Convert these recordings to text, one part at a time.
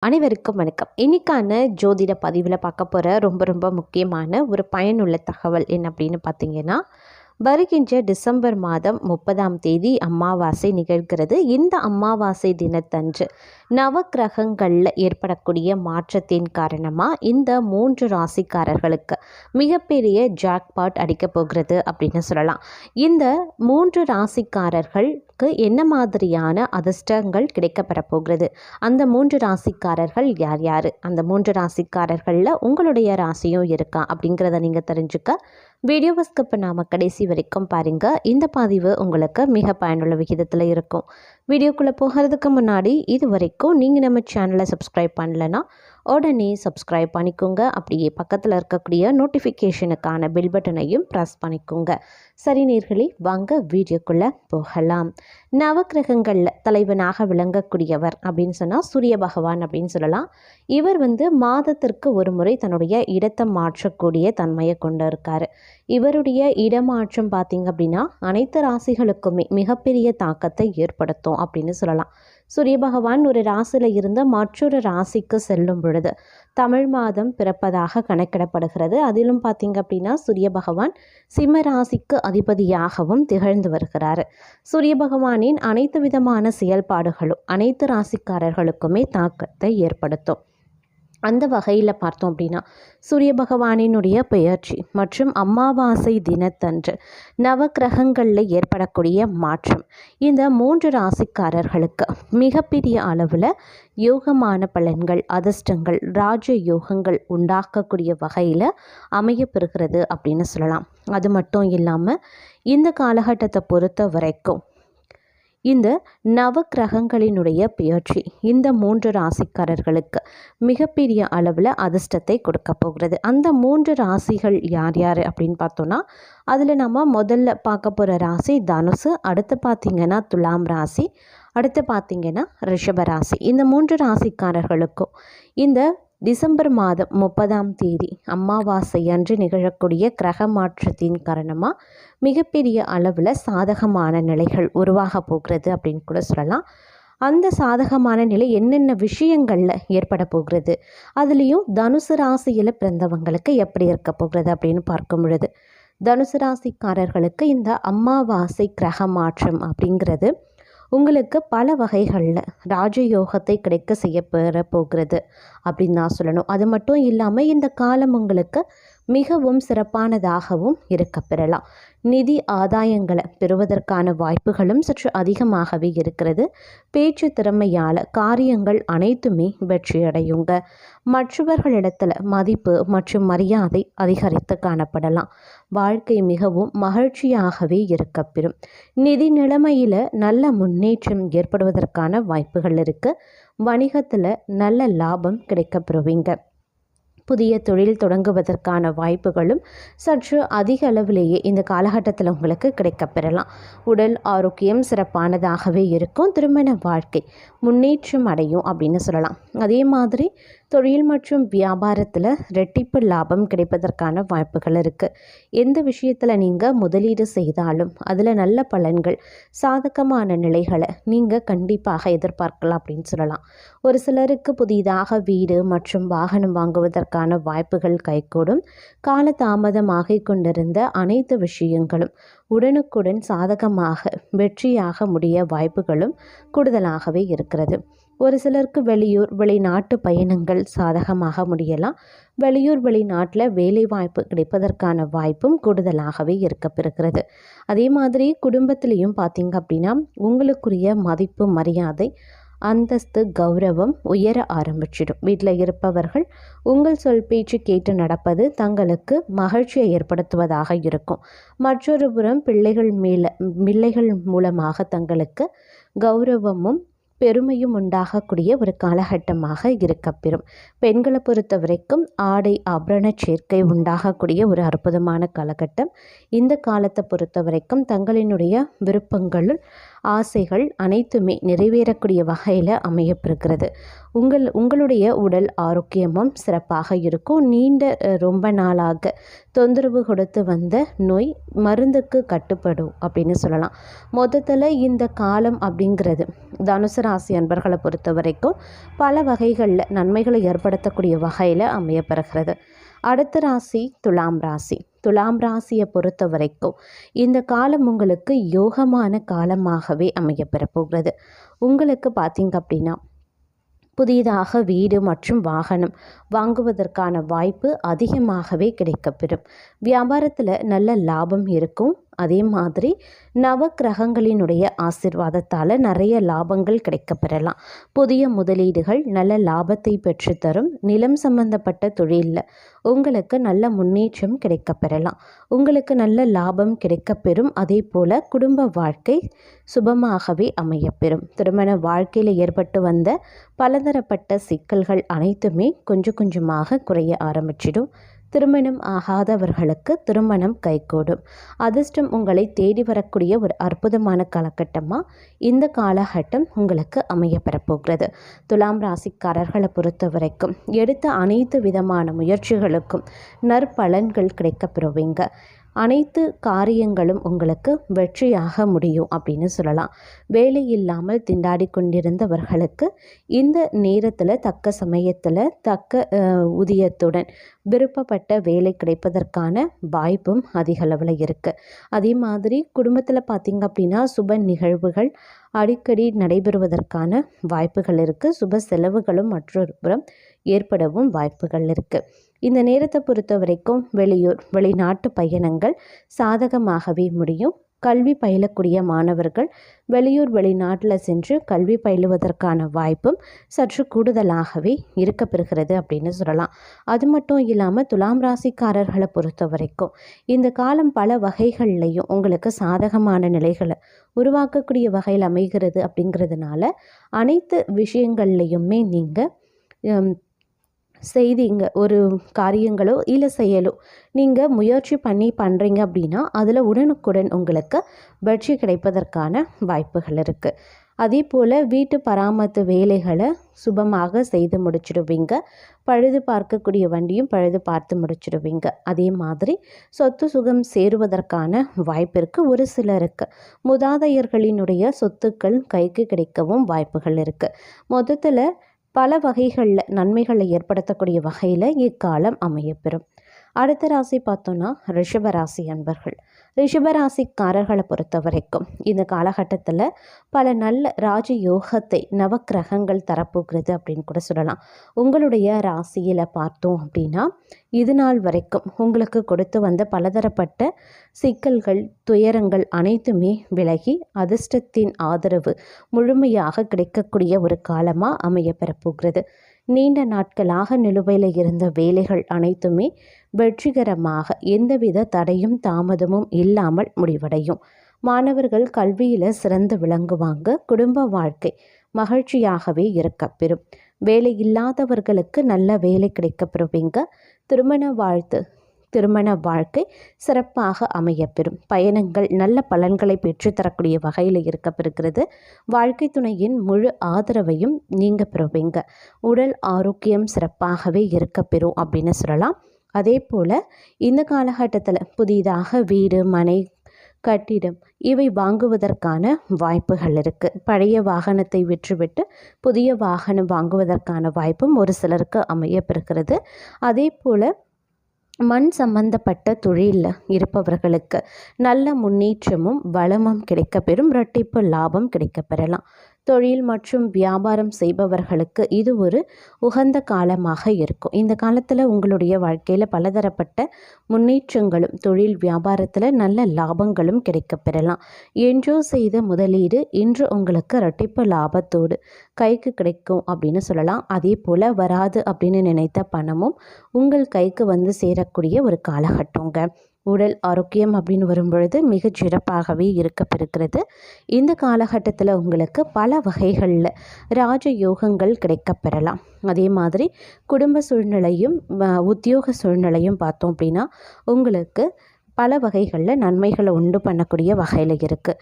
அனைவருக்கும் வணக்கம். இன்னைக்கான ஜோதிட பதிவில் பார்க்க போகிற ரொம்ப முக்கியமான ஒரு பயனுள்ள தகவல் என்ன அப்படின்னு பார்த்தீங்கன்னா, வருகின்ற டிசம்பர் மாதம் 30ஆம் தேதி அமாவாசை நிகழ்கிறது. இந்த அமாவாசை தினத்தன்று நவக்கிரகங்களில் ஏற்படக்கூடிய மாற்றத்தின் காரணமாக இந்த 3 ராசிக்காரர்களுக்கு மிகப்பெரிய ஜாக்பாட் அடிக்கப் போகிறது அப்படின்னு சொல்லலாம். இந்த 3 ராசிக்காரர்களுக்கு என்ன மாதிரியான அதிர்ஷ்டங்கள் கிடைக்கப்பெற போகிறது, அந்த 3 ராசிக்காரர்கள் யார் யார், அந்த 3 ராசிக்காரர்களில் உங்களுடைய ராசியும் இருக்கா அப்படிங்கிறத நீங்கள் தெரிஞ்சுக்க வீடியோவை ஸ்கிப் பண்ணாமல் கடைசி வரைக்கும் பாருங்கள். இந்த பதிவு உங்களுக்கு மிக பயனுள்ள விகிதத்தில் இருக்கும். வீடியோக்குள்ளே போகிறதுக்கு முன்னாடி இது வரைக்கும் நீங்கள் நம்ம சேனலை சப்ஸ்கிரைப் பண்ணலைன்னா உடனே சப்ஸ்கிரைப் பண்ணிக்கோங்க. அப்படியே பக்கத்தில் இருக்கக்கூடிய நோட்டிஃபிகேஷனுக்கான பெல் பட்டனையும் ப்ரெஸ் பண்ணிக்கோங்க. சரி நேயர்களே, வாங்க வீடியோக்குள்ளே போகலாம். நவக்கிரகங்களில் தலைவனாக விளங்கக்கூடியவர் அப்படின்னு சொன்னால் சூரிய பகவான் அப்படின்னு சொல்லலாம். இவர் மாதத்திற்கு ஒரு முறை தன்னுடைய இடத்தை மாற்றக்கூடிய தன்மையை கொண்டு இருக்கார். இவருடைய இடமாற்றம் பார்த்திங்க அப்படின்னா அனைத்து ராசிகளுக்குமே மிகப்பெரிய தாக்கத்தை ஏற்படுத்தும் அப்படின்னு சொல்லலாம். சூரிய பகவான் ஒரு ராசியில் இருந்து மற்றொரு ராசிக்கு செல்லும் பொழுது தமிழ் மாதம் பிறப்பதாக கணக்கிடப்படுகிறது. அதிலும் பார்த்திங்க அப்படின்னா சூரிய பகவான் சிம்ம ராசிக்கு அதிபதியாகவும் திகழ்ந்து வருகிறார். சூரிய பகவானின் அனைத்து விதமான செயல்பாடுகளும் அனைத்து ராசிக்காரர்களுக்குமே தாக்கத்தை ஏற்படுத்தும். அந்த வகையில் பார்த்தோம் அப்படின்னா சூரிய பகவானினுடைய பெயர்ச்சி மற்றும் அமாவாசை தினத்தன்று நவக்கிரகங்களில் ஏற்படக்கூடிய மாற்றம் இந்த 3 ராசிக்காரர்களுக்கு மிகப்பெரிய அளவில் யோகமான பலன்கள், அதிர்ஷ்டங்கள், ராஜ யோகங்கள் உண்டாக்கக்கூடிய வகையில் அமையப்பெறுகிறது அப்படின்னு சொல்லலாம். அது மட்டும் இல்லாமல் இந்த காலகட்டத்தை பொறுத்த வரைக்கும் இந்த நவக்கிரகங்களினுடைய பெயர்ச்சி இந்த 3 ராசிக்காரர்களுக்கு மிகப்பெரிய அளவில் அதிர்ஷ்டத்தை கொடுக்க போகிறது. அந்த 3 ராசிகள் யார் யார் அப்படின்னு பார்த்தோன்னா, அதில் நம்ம முதல்ல பார்க்க போகிற ராசி தனுசு, அடுத்து பார்த்திங்கன்னா துலாம் ராசி, அடுத்து பார்த்திங்கன்னா ரிஷப ராசி. இந்த 3 ராசிக்காரர்களுக்கும் இந்த டிசம்பர் மாதம் 30ஆம் தேதி அமாவாசை அன்று நிகழக்கூடிய கிரக மாற்றத்தின் காரணமாக மிகப்பெரிய அளவில் சாதகமான நிலைகள் உருவாக போகிறது அப்படின்னு கூட சொல்லலாம். அந்த சாதகமான நிலை என்னென்ன விஷயங்களில் ஏற்பட போகிறது, அதுலேயும் தனுசு ராசியில் பிறந்தவங்களுக்கு எப்படி இருக்க போகிறது அப்படின்னு பார்க்கும் பொழுது, தனுசு ராசிக்காரர்களுக்கு இந்த அமாவாசை கிரக மாற்றம் அப்படிங்கிறது உங்களுக்கு பல வகைகளில் ராஜயோகத்தை கிடைக்க செய்யப்பெற போகிறது அப்படின்னு தான் சொல்லணும். அது மட்டும் இல்லாமல் இந்த காலம் உங்களுக்கு மிகவும் சிறப்பானதாகவும் இருக்க பெறலாம். நிதி ஆதாயங்களை பெறுவதற்கான வாய்ப்புகளும் சற்று அதிகமாகவே இருக்கிறது. பேச்சு திறமையால் காரியங்கள் அனைத்துமே வெற்றியடையுங்க. மற்றவர்களிடத்தில் மதிப்பு மற்றும் மரியாதை அதிகரித்து காணப்படலாம். வாழ்க்கை மிகவும் மகிழ்ச்சியாகவே இருக்கப்பெறும். நிதி நிலைமையில் நல்ல முன்னேற்றம் ஏற்படுவதற்கான வாய்ப்புகள் இருக்குது. வணிகத்தில் நல்ல லாபம் கிடைக்கப்பெறுவீங்க. புதிய தொழில் தொடங்குவதற்கான வாய்ப்புகளும் சற்று அதிக அளவிலேயே இந்த காலகட்டத்தில் உங்களுக்கு கிடைக்கப்பெறலாம். உடல் ஆரோக்கியம் சிறப்பானதாகவே இருக்கும். திருமண வாழ்க்கை முன்னேற்றம் அடையும் அப்படின்னு சொல்லலாம். அதே மாதிரி தொழில் மற்றும் வியாபாரத்தில் ரெட்டிப்பு லாபம் கிடைப்பதற்கான வாய்ப்புகள் இருக்குது. எந்த விஷயத்தில் நீங்கள் முதலீடு செய்தாலும் அதில் நல்ல பலன்கள், சாதகமான நிலைகளை நீங்கள் கண்டிப்பாக எதிர்பார்க்கலாம் அப்படின்னு சொல்லலாம். ஒரு சிலருக்கு புதிதாக வீடு மற்றும் வாகனம் வாங்குவதற்கான வாய்ப்புகள் கைகூடும். காலதாமதமாக கொண்டிருந்த அனைத்து விஷயங்களும் உடனுக்குடன் சாதகமாக வெற்றியாக முடிய வாய்ப்புகளும் கூடுதலாகவே இருக்கிறது. ஒரு சிலருக்கு வெளியூர் வெளிநாட்டு பயணங்கள் சாதகமாக முடியலாம். வெளியூர் வெளிநாட்டில் வேலை வாய்ப்பு கிடைப்பதற்கான வாய்ப்பும் கூடுதலாகவே இருக்கப்பெறுகிறது. அதே மாதிரி குடும்பத்திலையும் பார்த்திங்க அப்படின்னா உங்களுக்குரிய மதிப்பு, மரியாதை, அந்தஸ்து, கௌரவம் உயர ஆரம்பிச்சிடும். வீட்டில் இருப்பவர்கள் உங்கள் சொல் பேச்சு கேட்டு நடப்பது தங்களுக்கு மகிழ்ச்சியை ஏற்படுத்துவதாக இருக்கும். மற்றொரு புறம் பிள்ளைகள் மூலமாக தங்களுக்கு கௌரவமும் பெருமையும் உண்டாகக்கூடிய ஒரு காலகட்டமாக இருக்கப்பெறும். பெண்களை பொறுத்த வரைக்கும் ஆடை ஆபரண சேர்க்கை உண்டாகக்கூடிய ஒரு அற்புதமான காலகட்டம். இந்த காலத்தை பொறுத்த வரைக்கும் தங்களினுடைய விருப்பங்களும் ஆசைகள் அனைத்துமே நிறைவேறக்கூடிய வகையில் அமையப்பெறுகிறது. உங்களுடைய உடல் ஆரோக்கியமும் சிறப்பாக இருக்கும். நீண்ட ரொம்ப நாளாக தொந்தரவு கொடுத்து வந்த நோய் மருந்துக்கு கட்டுப்படும் அப்படின்னு சொல்லலாம். மொத்தத்தில் இந்த காலம் அப்படிங்கிறது தனுசு ராசி அன்பர்களை பொறுத்த வரைக்கும் பல வகைகளில் நன்மைகளை ஏற்படுத்தக்கூடிய வகையில் அமையப்பெறுகிறது. அடுத்த ராசி துலாம் ராசி. துலாம் ராசியை பொறுத்த வரைக்கும் இந்த காலம் உங்களுக்கு யோகமான காலமாகவே அமையப்பெற போகிறது. உங்களுக்கு பார்த்திங்க அப்படின்னா புதிதாக வீடு மற்றும் வாகனம் வாங்குவதற்கான வாய்ப்பு அதிகமாகவே கிடைக்கப்பெறும். வியாபாரத்தில் நல்ல லாபம் இருக்கும். அதே மாதிரி நவக்கிரகங்களினுடைய ஆசிர்வாதத்தால் நிறைய லாபங்கள் கிடைக்கப்பெறலாம். புதிய முதலீடுகள் நல்ல லாபத்தை பெற்றுத்தரும். நிலம் சம்பந்தப்பட்ட தொழிலில் உங்களுக்கு நல்ல முன்னேற்றம் கிடைக்கப்பெறலாம். உங்களுக்கு நல்ல லாபம் கிடைக்கப்பெறும். அதே போல் குடும்ப வாழ்க்கை சுபமாகவே அமையப்பெறும். திருமண வாழ்க்கையில் ஏற்பட்டு வந்த பலதரப்பட்ட சிக்கல்கள் அனைத்துமே கொஞ்சம் கொஞ்சமாக குறைய ஆரம்பிச்சிடும். திருமணம் ஆகாதவர்களுக்கு திருமணம் கைகூடும். அதிர்ஷ்டம் உங்களை தேடி வரக்கூடிய ஒரு அற்புதமான காலகட்டமாக இந்த காலகட்டம் உங்களுக்கு அமையப்பெறப்போகிறது. துலாம் ராசிக்காரர்களை பொறுத்த வரைக்கும் எடுத்த அனைத்து விதமான முயற்சிகளுக்கும் நற்பலன்கள் கிடைக்கப்பெறுவீங்க. அனைத்து காரியங்களும் உங்களுக்கு வெற்றியாக முடியும் அப்படின்னு சொல்லலாம். வேலை இல்லாமல் திண்டாடி கொண்டிருந்தவர்களுக்கு இந்த நேரத்தில் தக்க சமயத்தில் தக்க ஊதியத்துடன் விருப்பப்பட்ட வேலை கிடைப்பதற்கான வாய்ப்பும் அதிக அளவில் இருக்குது. அதே மாதிரி குடும்பத்தில் பார்த்திங்க அப்படின்னா சுப நிகழ்வுகள் அடிக்கடி நடைபெறுவதற்கான வாய்ப்புகள் இருக்குது. சுப செலவுகளும் மற்றொரு புறம் ஏற்படவும் வாய்ப்புகள் இருக்குது. இந்த நேரத்தை பொறுத்த வரைக்கும் வெளிநாட்டு பயணங்கள் சாதகமாகவே முடியும். கல்வி பயிலக்கூடிய மாணவர்கள் வெளிநாட்டில் சென்று கல்வி பயிலுவதற்கான வாய்ப்பும் சற்று கூடுதலாகவே இருக்கப்பெறுகிறது அப்படின்னு சொல்லலாம். அது மட்டும் இல்லாமல் துலாம் ராசிக்காரர்களை பொறுத்த வரைக்கும் இந்த காலம் பல வகைகள்லையும் உங்களுக்கு சாதகமான நிலைகளை உருவாக்கக்கூடிய வகையில் அமைகிறது. அப்படிங்கிறதுனால அனைத்து விஷயங்கள்லையுமே நீங்கள் செய்திங்க ஒரு காரியங்களோ இல்லை செயலோ நீங்கள் முயற்சி பண்ணுறீங்க அப்படின்னா அதில் உடனுக்குடன் உங்களுக்கு வெற்றி கிடைப்பதற்கான வாய்ப்புகள் இருக்குது. அதே போல் வீட்டு பராமரிப்பு வேலைகளை சுபமாக செய்து முடிச்சிடுவீங்க. பழுது பார்க்கக்கூடிய வண்டியும் பழுது பார்த்து முடிச்சிடுவீங்க. அதே மாதிரி சொத்து சுகம் சேருவதற்கான வாய்ப்பிற்கு ஒரு சிலருக்கு மூதாதையர்களினுடைய சொத்துக்கள் கைக்கு கிடைக்கவும் வாய்ப்புகள் இருக்குது. மொத்தத்தில் பல வகைகளில் நன்மைகளை ஏற்படுத்தக்கூடிய வகையில் இக்காலம் அமையப்பெறும். அடுத்த ராசி பார்த்தோன்னா ரிஷபராசி அன்பர்கள். ரிஷபராசிக்காரர்களை பொறுத்த வரைக்கும் இந்த காலகட்டத்தில் பல நல்ல ராஜயோகத்தை நவக்கிரகங்கள் தரப்போகிறது அப்படின்னு கூட சொல்லலாம். உங்களுடைய ராசியில் பார்த்தோம் அப்படின்னா இது நாள் வரைக்கும் உங்களுக்கு கொடுத்து வந்த பலதரப்பட்ட சிக்கல்கள் துயரங்கள் அனைத்துமே விலகி அதிர்ஷ்டத்தின் ஆதரவு முழுமையாக கிடைக்கக்கூடிய ஒரு காலமாக அமையப்பெறப்போகிறது. நீண்ட நாட்களாக நிலுவையில் இருந்த வேலைகள் அனைத்துமே வெற்றிகரமாக எந்தவித தடையும் தாமதமும் இல்லாமல் முடிவடையும். மாணவர்கள் கல்வியில் சிறந்து விளங்குவாங்க. குடும்ப வாழ்க்கை மகிழ்ச்சியாகவே இருக்கப்பெறும். வேலை இல்லாதவர்களுக்கு நல்ல வேலை கிடைக்கப்பெறுவீங்க. திருமண வாழ்க்கை சிறப்பாக அமையப்பெறும். பயணங்கள் நல்ல பலன்களை பெற்றுத்தரக்கூடிய வகையில் இருக்கப்பெறுகிறது. வாழ்க்கை துணையின் முழு ஆதரவையும் நீங்கள் பெறுவீங்க. உடல் ஆரோக்கியம் சிறப்பாகவே இருக்கப்பெறும் அப்படின்னு சொல்லலாம். அதே போல் இந்த காலகட்டத்தில் புதிதாக வீடு மனை கட்டிடம் இவை வாங்குவதற்கான வாய்ப்புகள் இருக்குது. பழைய வாகனத்தை விற்றுவிட்டு புதிய வாகனம் வாங்குவதற்கான வாய்ப்பும் ஒரு சிலருக்கு அமையப்பெறுகிறது. அதே போல் மண் சம்பந்தப்பட்ட தொழிலில் இருப்பவர்களுக்கு நல்ல முன்னேற்றமும் வளமும் கிடைக்கப்பெறும். இரட்டிப்பு லாபம் கிடைக்கப்பெறலாம். தொழில் மற்றும் வியாபாரம் செய்பவர்களுக்கு இது ஒரு உகந்த காலமாக இருக்கும். இந்த காலத்தில் உங்களுடைய வாழ்க்கையில் பலதரப்பட்ட முன்னேற்றங்களும் தொழில் வியாபாரத்தில் நல்ல லாபங்களும் கிடைக்கப்பெறலாம். என்றோ செய்த முதலீடு இன்று உங்களுக்கு இரட்டிப்பு லாபத்தோடு கைக்கு கிடைக்கும் அப்படின்னு சொல்லலாம். அதே போல் வராது அப்படின்னு நினைத்த பணமும் உங்கள் கைக்கு வந்து சேரக்கூடிய ஒரு காலகட்டங்க. உடல் ஆரோக்கியம் அப்படின்னு வரும்பொழுது மிக சிறப்பாகவே இருக்கப்பெறுகிறது. இந்த காலகட்டத்தில் உங்களுக்கு பல வகைகளில் ராஜயோகங்கள் கிடைக்கப்பெறலாம். அதே மாதிரி குடும்ப சூழ்நிலையும் உத்தியோக சூழ்நிலையும் பார்த்தோம் அப்படின்னா உங்களுக்கு பல வகைகளில் நன்மைகளை உண்டு பண்ணக்கூடிய வகையில் இருக்குது.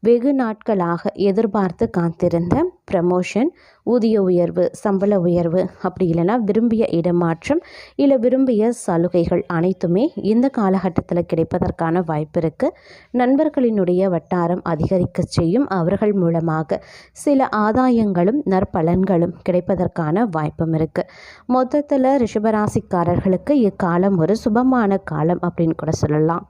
வெகு நாட்களாக எதிர்பார்த்து காத்திருந்த ப்ரமோஷன், ஊதிய உயர்வு, சம்பள உயர்வு, அப்படி இல்லைன்னா விரும்பிய இடமாற்றம், இல்லை விரும்பிய சலுகைகள் அனைத்துமே இந்த காலகட்டத்தில் கிடைப்பதற்கான வாய்ப்பு இருக்குது. நண்பர்களினுடைய வட்டாரம் அதிகரிக்க செய்யும். அவர்கள் மூலமாக சில ஆதாயங்களும் நற்பலன்களும் கிடைப்பதற்கான வாய்ப்பும் இருக்குது. மொத்தத்தில் ரிஷபராசிக்காரர்களுக்கு இக்காலம் ஒரு சுபமான காலம் அப்படின்னு கூட சொல்லலாம்.